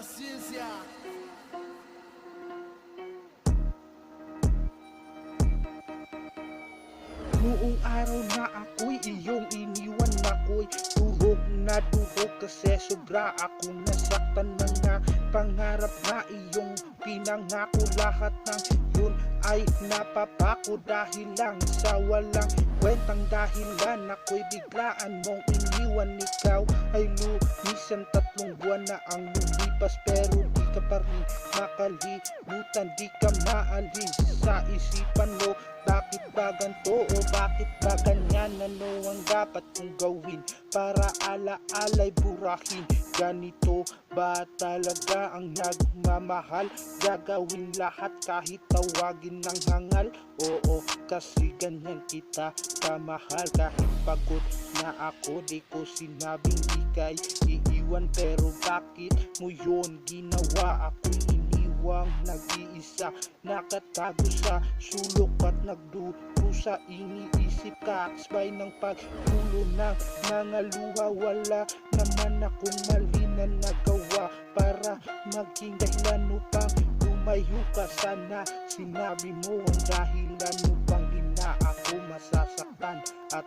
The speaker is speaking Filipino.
Ciencia. Noong araw na ako'y iyong iniwan, ako'y durog kasi sobra akong nasaktan. Mga pangarap na iyong pinangako, lahat ng yun ay napapako dahil lang sa walang kwentang dahilan. Ako'y biglaan mong iniwan, ikaw ay lumisan, 3 buwan na ang lumipas, pero di ka pa rin makalimutan, di ka maalis sa isipan mo. Bakit ba ganito o bakit ba ganyan? Ano ang dapat kong gawin para alaalay burahin? Ganito ba talaga ang nagmamahal? Gagawin lahat kahit tawagin ng hangal? Oo, kasi ganyan kita kamahal. Kahit pagod na ako, di ko sinabing ika'y iiwan, pero bakit mo yun ginawa? Ako'y iniwang nag-iisa, nakatago sa sulok at nagdurusa. Iniisip ka, kasbay ng pagtulo ng mga luha. Wala naman akong mali na nagawa para maging dahilan upang lumayo ka. Sana sinabi mo ang dahilan upang di na ako masasaktan at